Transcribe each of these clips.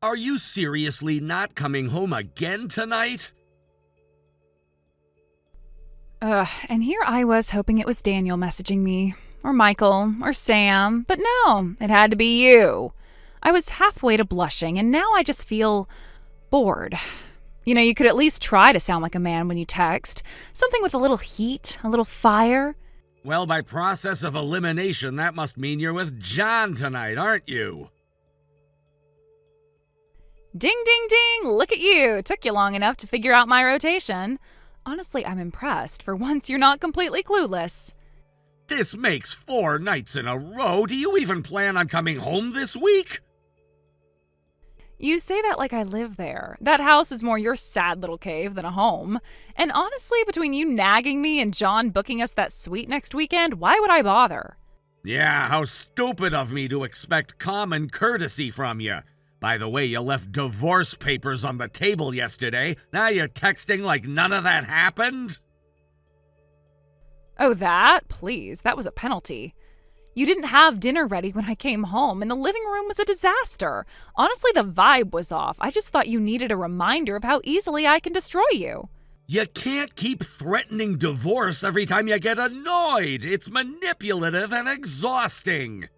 Are you seriously not coming home again tonight? And here I was hoping it was Daniel messaging me, or Michael, or Sam, but no, it had to be you. I was halfway to blushing, and now I just feel bored. You could at least try to sound like a man when you text. Something with a little heat, a little fire. Well, by process of elimination, that must mean you're with John tonight, aren't you? Ding, ding, ding! Look at you! It took you long enough to figure out my rotation. Honestly, I'm impressed. For once, you're not completely clueless. This makes 4 nights in a row. Do you even plan on coming home this week? You say that like I live there. That house is more your sad little cave than a home. And honestly, between you nagging me and John booking us that suite next weekend, why would I bother? Yeah, how stupid of me to expect common courtesy from you. By the way, you left divorce papers on the table yesterday. Now you're texting like none of that happened? Oh, that? Please, that was a penalty. You didn't have dinner ready when I came home, and the living room was a disaster. Honestly, the vibe was off. I just thought you needed a reminder of how easily I can destroy you. You can't keep threatening divorce every time you get annoyed. It's manipulative and exhausting.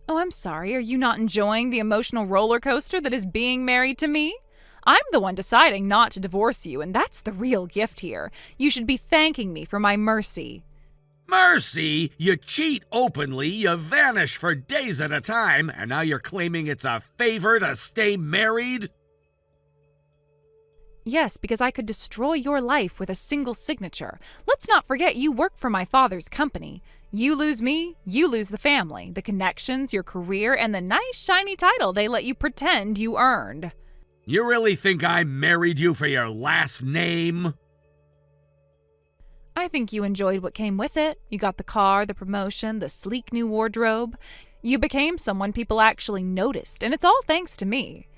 Oh, I'm sorry. Are you not enjoying the emotional roller coaster that is being married to me? I'm the one deciding not to divorce you, and that's the real gift here. You should be thanking me for my mercy. Mercy? You cheat openly, you vanish for days at a time, and now you're claiming it's a favor to stay married? Yes, because I could destroy your life with a single signature. Let's not forget you work for my father's company. You lose me, you lose the family, the connections, your career, and the nice shiny title they let you pretend you earned. You really think I married you for your last name? I think you enjoyed what came with it. You got the car, the promotion, the sleek new wardrobe. You became someone people actually noticed, and it's all thanks to me.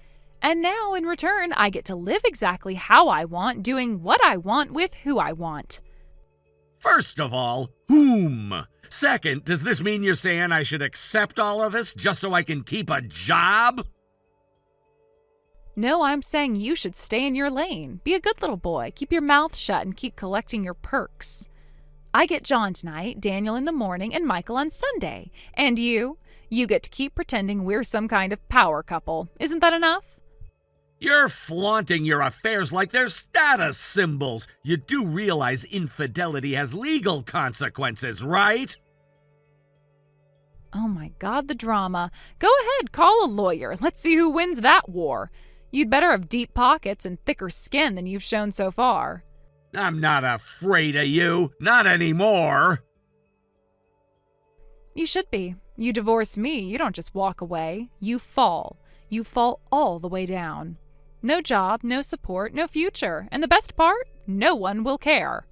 And now, in return, I get to live exactly how I want, doing what I want with who I want. First of all, whom? Second, does this mean you're saying I should accept all of this just so I can keep a job? No, I'm saying you should stay in your lane. Be a good little boy. Keep your mouth shut and keep collecting your perks. I get John tonight, Daniel in the morning, and Michael on Sunday. And you? You get to keep pretending we're some kind of power couple. Isn't that enough? You're flaunting your affairs like they're status symbols. You do realize infidelity has legal consequences, right? Oh my God, the drama. Go ahead, call a lawyer. Let's see who wins that war. You'd better have deep pockets and thicker skin than you've shown so far. I'm not afraid of you. Not anymore. You should be. You divorce me, you don't just walk away. You fall. You fall all the way down. No job, no support, no future. And the best part? No one will care.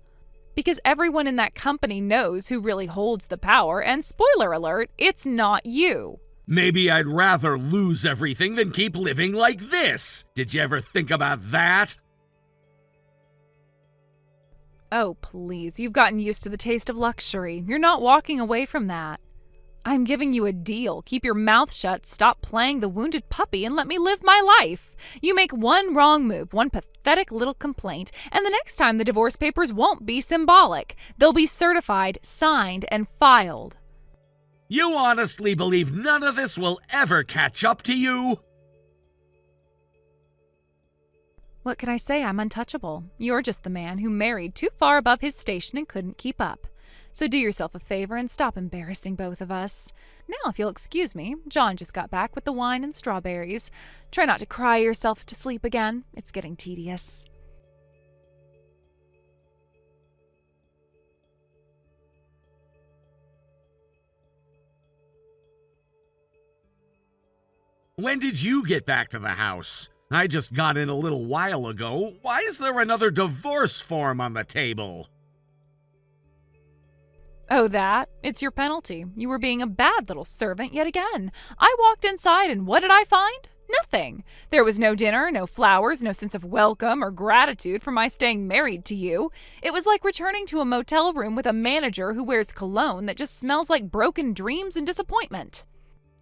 Because everyone in that company knows who really holds the power, and spoiler alert, it's not you. Maybe I'd rather lose everything than keep living like this. Did you ever think about that? Oh, please, you've gotten used to the taste of luxury. You're not walking away from that. I'm giving you a deal. Keep your mouth shut, stop playing the wounded puppy, and let me live my life. You make one wrong move, one pathetic little complaint, and the next time the divorce papers won't be symbolic. They'll be certified, signed, and filed. You honestly believe none of this will ever catch up to you? What can I say? I'm untouchable. You're just the man who married too far above his station and couldn't keep up. So do yourself a favor and stop embarrassing both of us. Now, if you'll excuse me, John just got back with the wine and strawberries. Try not to cry yourself to sleep again. It's getting tedious. When did you get back to the house? I just got in a little while ago. Why is there another divorce form on the table? Oh, that? It's your penalty. You were being a bad little servant yet again. I walked inside and what did I find? Nothing. There was no dinner, no flowers, no sense of welcome or gratitude for my staying married to you. It was like returning to a motel room with a manager who wears cologne that just smells like broken dreams and disappointment.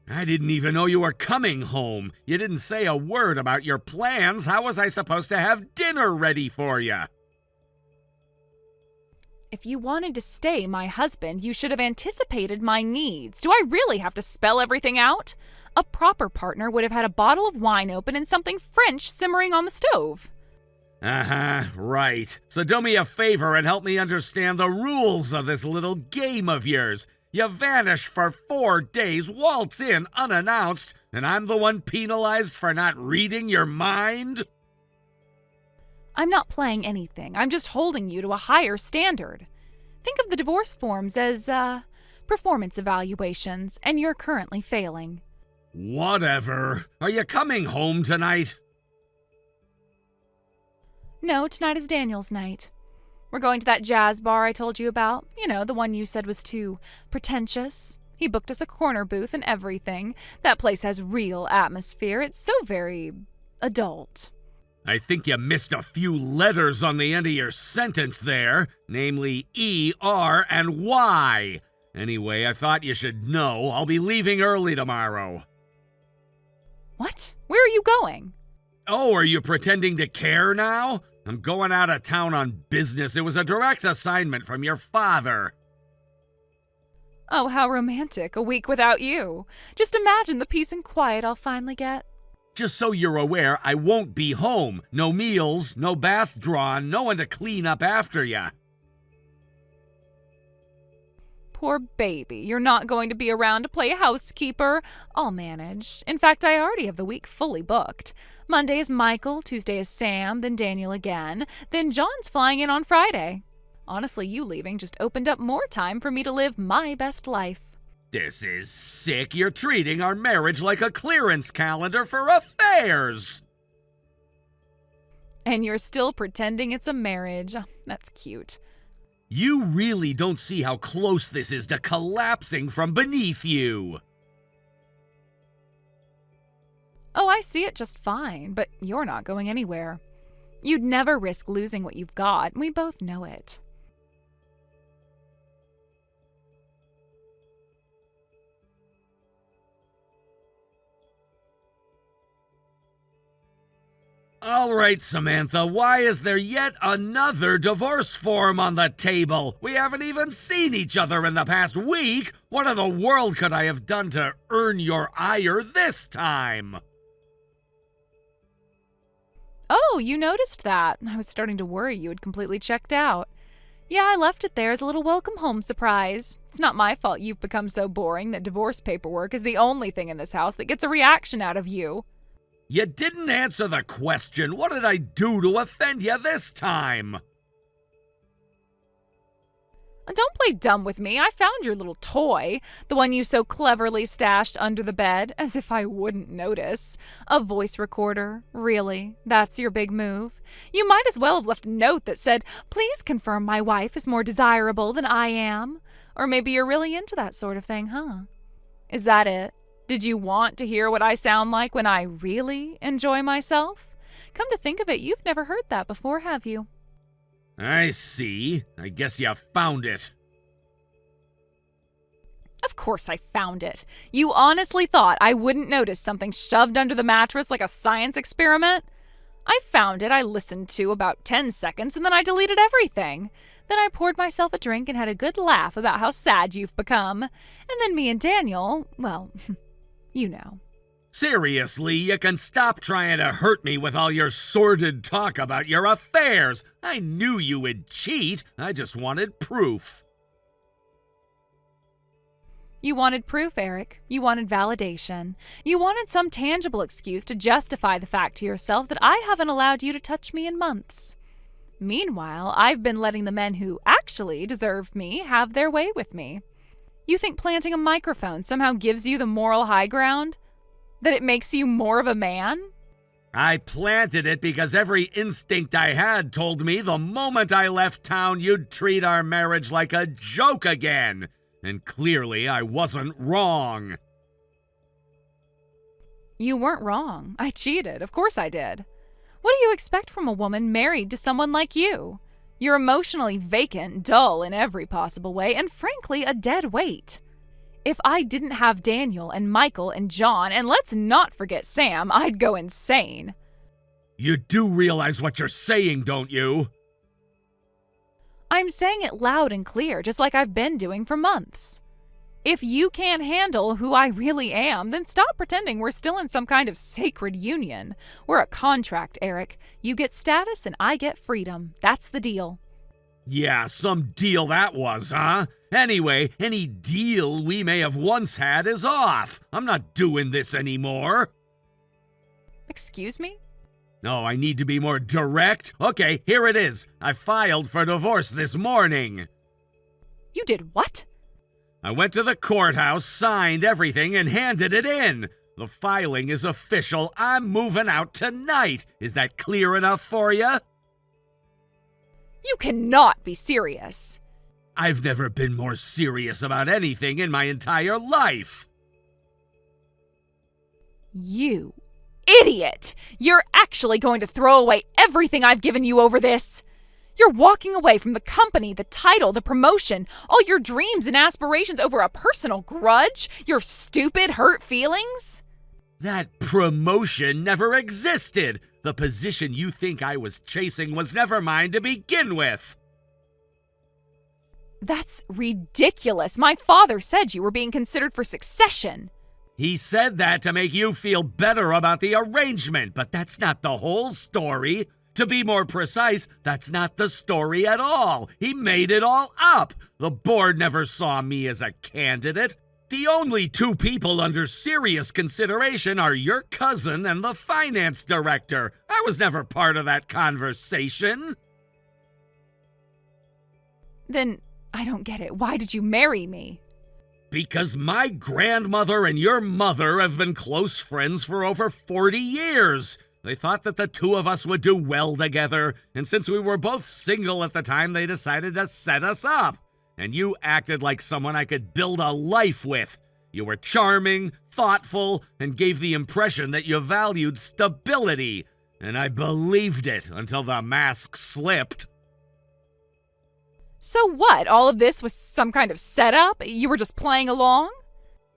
I didn't even know you were coming home. You didn't say a word about your plans. How was I supposed to have dinner ready for you? If you wanted to stay my husband, you should have anticipated my needs. Do I really have to spell everything out? A proper partner would have had a bottle of wine open and something French simmering on the stove. Right. So do me a favor and help me understand the rules of this little game of yours. You vanish for 4 days, waltz in unannounced, and I'm the one penalized for not reading your mind? I'm not playing anything. I'm just holding you to a higher standard. Think of the divorce forms as, performance evaluations, and you're currently failing. Whatever. Are you coming home tonight? No, tonight is Daniel's night. We're going to that jazz bar I told you about. You know, the one you said was too pretentious. He booked us a corner booth and everything. That place has real atmosphere. It's so very adult. I think you missed a few letters on the end of your sentence there, namely E, R, and Y. Anyway, I thought you should know. I'll be leaving early tomorrow. What? Where are you going? Oh, are you pretending to care now? I'm going out of town on business. It was a direct assignment from your father. Oh, how romantic. A week without you. Just imagine the peace and quiet I'll finally get. Just so you're aware, I won't be home. No meals, no bath drawn, no one to clean up after ya. Poor baby. You're not going to be around to play housekeeper. I'll manage. In fact, I already have the week fully booked. Monday is Michael, Tuesday is Sam, then Daniel again, then John's flying in on Friday. Honestly, you leaving just opened up more time for me to live my best life. This is sick. You're treating our marriage like a clearance calendar for affairs. And you're still pretending it's a marriage. That's cute. You really don't see how close this is to collapsing from beneath you. Oh, I see it just fine, but you're not going anywhere. You'd never risk losing what you've got, and we both know it. All right, Samantha, why is there yet another divorce form on the table? We haven't even seen each other in the past week. What in the world could I have done to earn your ire this time? Oh, you noticed that. I was starting to worry you had completely checked out. Yeah, I left it there as a little welcome home surprise. It's not my fault you've become so boring that divorce paperwork is the only thing in this house that gets a reaction out of you. You didn't answer the question. What did I do to offend you this time? Don't play dumb with me. I found your little toy, the one you so cleverly stashed under the bed, as if I wouldn't notice. A voice recorder. Really? That's your big move? You might as well have left a note that said, "Please confirm my wife is more desirable than I am." Or maybe you're really into that sort of thing, huh? Is that it? Did you want to hear what I sound like when I really enjoy myself? Come to think of it, you've never heard that before, have you? I see. I guess you found it. Of course I found it. You honestly thought I wouldn't notice something shoved under the mattress like a science experiment? I found it, I listened to about 10 seconds, and then I deleted everything. Then I poured myself a drink and had a good laugh about how sad you've become. And then me and Daniel, well, you know. Seriously, you can stop trying to hurt me with all your sordid talk about your affairs. I knew you would cheat. I just wanted proof. You wanted proof, Eric. You wanted validation. You wanted some tangible excuse to justify the fact to yourself that I haven't allowed you to touch me in months. Meanwhile, I've been letting the men who actually deserve me have their way with me. You think planting a microphone somehow gives you the moral high ground? That it makes you more of a man? I planted it because every instinct I had told me the moment I left town you'd treat our marriage like a joke again. And clearly I wasn't wrong. You weren't wrong. I cheated. Of course I did. What do you expect from a woman married to someone like you? You're emotionally vacant, dull in every possible way, and frankly a dead weight. If I didn't have Daniel and Michael and John, and let's not forget Sam, I'd go insane. You do realize what you're saying, don't you? I'm saying it loud and clear, just like I've been doing for months. If you can't handle who I really am, then stop pretending we're still in some kind of sacred union. We're a contract, Eric. You get status and I get freedom. That's the deal. Yeah, some deal that was, huh? Anyway, any deal we may have once had is off. I'm not doing this anymore. Excuse me? No, I need to be more direct. Okay, here it is. I filed for divorce this morning. You did what? I went to the courthouse, signed everything, and handed it in. The filing is official. I'm moving out tonight. Is that clear enough for you? You cannot be serious. I've never been more serious about anything in my entire life. You idiot! You're actually going to throw away everything I've given you over this. You're walking away from the company, the title, the promotion, all your dreams and aspirations over a personal grudge? Your stupid, hurt feelings? That promotion never existed. The position you think I was chasing was never mine to begin with. That's ridiculous. My father said you were being considered for succession. He said that to make you feel better about the arrangement, but that's not the whole story. To be more precise, that's not the story at all. He made it all up. The board never saw me as a candidate. The only two people under serious consideration are your cousin and the finance director. I was never part of that conversation. Then I don't get it. Why did you marry me? Because my grandmother and your mother have been close friends for over 40 years. They thought that the two of us would do well together, and since we were both single at the time, they decided to set us up. And you acted like someone I could build a life with. You were charming, thoughtful, and gave the impression that you valued stability. And I believed it until the mask slipped. So what? All of this was some kind of setup? You were just playing along?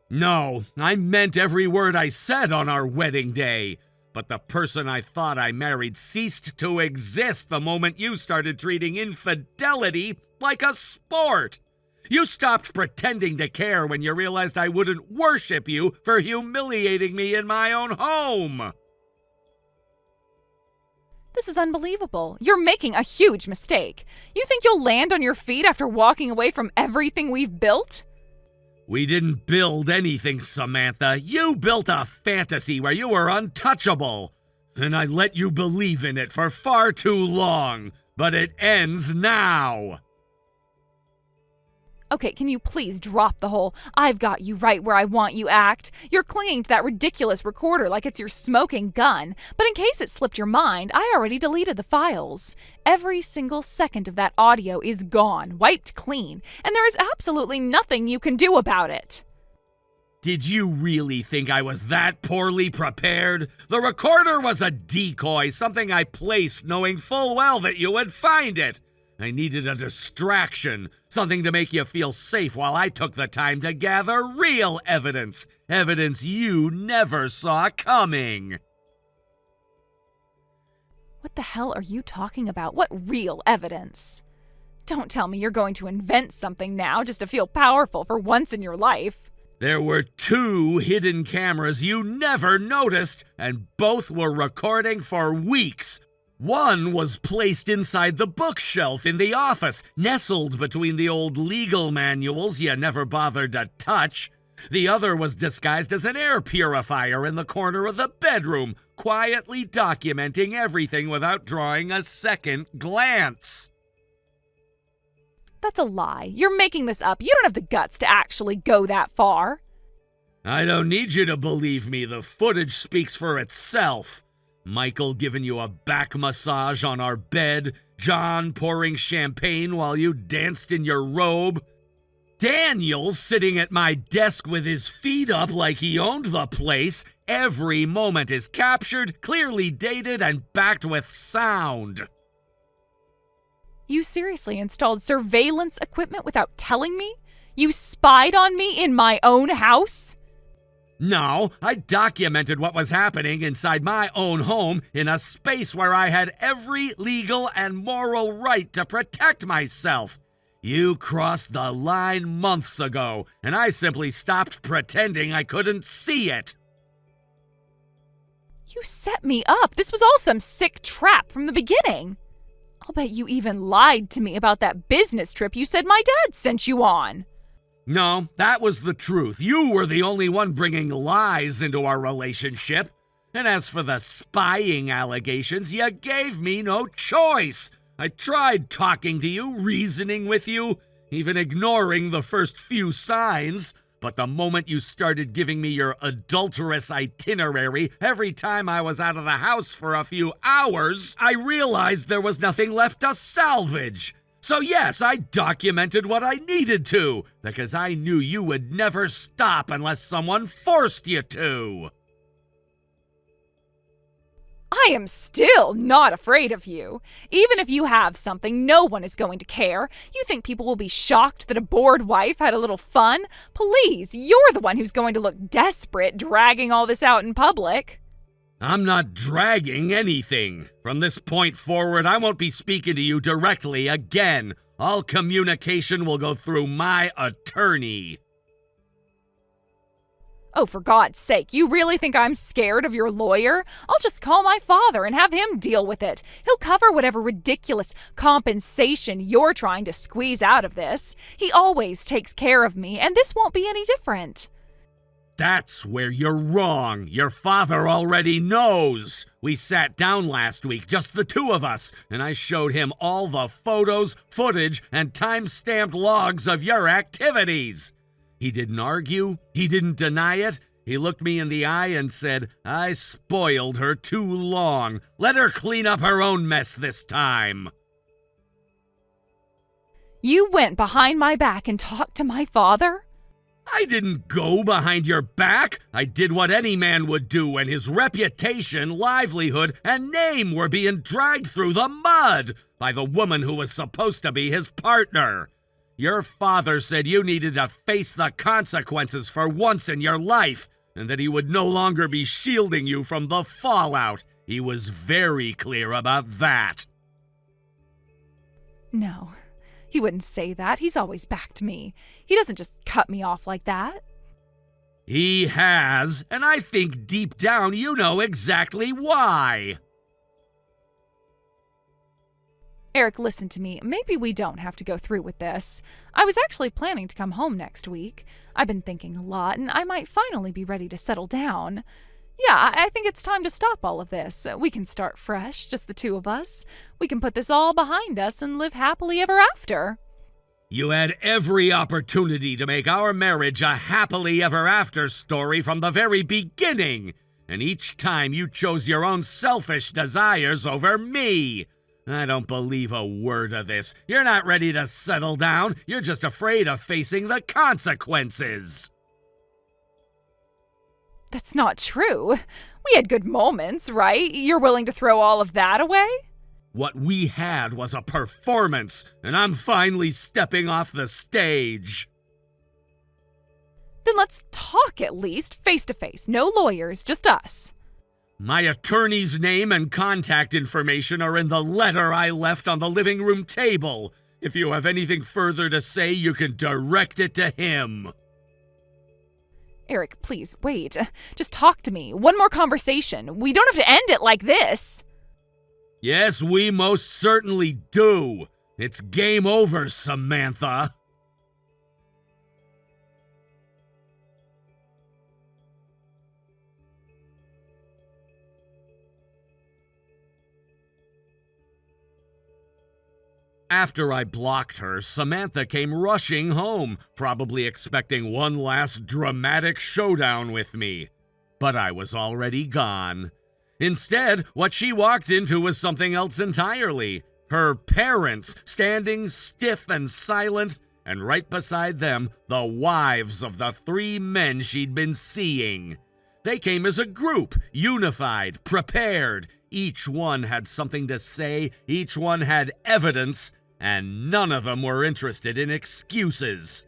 No, I meant every word I said on our wedding day. But the person I thought I married ceased to exist the moment you started treating infidelity like a sport. You stopped pretending to care when you realized I wouldn't worship you for humiliating me in my own home. This is unbelievable. You're making a huge mistake. You think you'll land on your feet after walking away from everything we've built? We didn't build anything, Samantha. You built a fantasy where you were untouchable. And I let you believe in it for far too long. But it ends now. Okay, can you please drop the whole "I've got you right where I want you" act? You're clinging to that ridiculous recorder like it's your smoking gun. But in case it slipped your mind, I already deleted the files. Every single second of that audio is gone, wiped clean, and there is absolutely nothing you can do about it. Did you really think I was that poorly prepared? The recorder was a decoy, something I placed knowing full well that you would find it. I needed a distraction, something to make you feel safe while I took the time to gather real evidence. Evidence you never saw coming. What the hell are you talking about? What real evidence? Don't tell me you're going to invent something now just to feel powerful for once in your life. There were 2 hidden cameras you never noticed, and both were recording for weeks. One was placed inside the bookshelf in the office, nestled between the old legal manuals you never bothered to touch. The other was disguised as an air purifier in the corner of the bedroom, quietly documenting everything without drawing a second glance. That's a lie. You're making this up. You don't have the guts to actually go that far. I don't need you to believe me. The footage speaks for itself. Michael giving you a back massage on our bed, John pouring champagne while you danced in your robe, Daniel sitting at my desk with his feet up like he owned the place. Every moment is captured, clearly dated, and backed with sound. You seriously installed surveillance equipment without telling me? You spied on me in my own house? No, I documented what was happening inside my own home in a space where I had every legal and moral right to protect myself. You crossed the line months ago, and I simply stopped pretending I couldn't see it. You set me up. This was all some sick trap from the beginning. I'll bet you even lied to me about that business trip you said my dad sent you on. No, that was the truth. You were the only one bringing lies into our relationship. And as for the spying allegations, you gave me no choice. I tried talking to you, reasoning with you, even ignoring the first few signs. But the moment you started giving me your adulterous itinerary every time I was out of the house for a few hours, I realized there was nothing left to salvage. So yes, I documented what I needed to, because I knew you would never stop unless someone forced you to. I am still not afraid of you. Even if you have something, no one is going to care. You think people will be shocked that a bored wife had a little fun? Please, you're the one who's going to look desperate dragging all this out in public. I'm not dragging anything. From this point forward, I won't be speaking to you directly again. All communication will go through my attorney. Oh, for God's sake, you really think I'm scared of your lawyer? I'll just call my father and have him deal with it. He'll cover whatever ridiculous compensation you're trying to squeeze out of this. He always takes care of me, and this won't be any different. That's where you're wrong. Your father already knows. We sat down last week, just the two of us, and I showed him all the photos, footage, and time-stamped logs of your activities. He didn't argue. He didn't deny it. He looked me in the eye and said, I spoiled her too long. Let her clean up her own mess this time. You went behind my back and talked to my father? I didn't go behind your back. I did what any man would do when his reputation, livelihood, and name were being dragged through the mud by the woman who was supposed to be his partner. Your father said you needed to face the consequences for once in your life, and that he would no longer be shielding you from the fallout. He was very clear about that. No, he wouldn't say that. He's always backed me. He doesn't just cut me off like that. He has, and I think deep down you know exactly why. Eric, listen to me. Maybe we don't have to go through with this. I was actually planning to come home next week. I've been thinking a lot, and I might finally be ready to settle down. Yeah, I think it's time to stop all of this. We can start fresh, just the two of us. We can put this all behind us and live happily ever after. You had every opportunity to make our marriage a happily ever after story from the very beginning, and each time you chose your own selfish desires over me. I don't believe a word of this. You're not ready to settle down. You're just afraid of facing the consequences. That's not true. We had good moments, right? You're willing to throw all of that away? What we had was a performance, and I'm finally stepping off the stage. Then let's talk at least, face to face. No lawyers, just us. My attorney's name and contact information are in the letter I left on the living room table. If you have anything further to say, you can direct it to him. Eric, please, wait. Just talk to me. One more conversation. We don't have to end it like this. Yes, we most certainly do. It's game over, Samantha. After I blocked her, Samantha came rushing home, probably expecting one last dramatic showdown with me. But I was already gone. Instead, what she walked into was something else entirely. Her parents, standing stiff and silent, and right beside them, the wives of the three men she'd been seeing. They came as a group, unified, prepared. Each one had something to say, each one had evidence, and none of them were interested in excuses.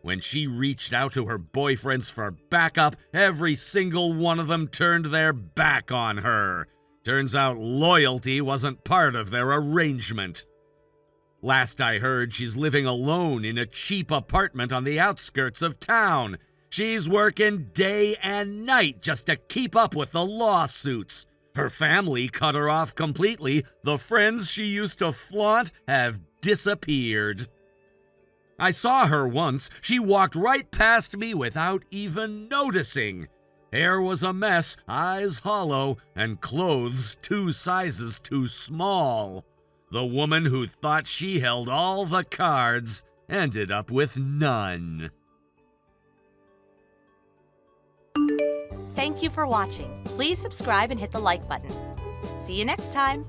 When she reached out to her boyfriends for backup, every single one of them turned their back on her. Turns out loyalty wasn't part of their arrangement. Last I heard, she's living alone in a cheap apartment on the outskirts of town. She's working day and night just to keep up with the lawsuits. Her family cut her off completely. The friends she used to flaunt have disappeared. I saw her once. She walked right past me without even noticing. Hair was a mess, eyes hollow, and clothes 2 sizes too small. The woman who thought she held all the cards ended up with none. Thank you for watching. Please subscribe and hit the like button. See you next time.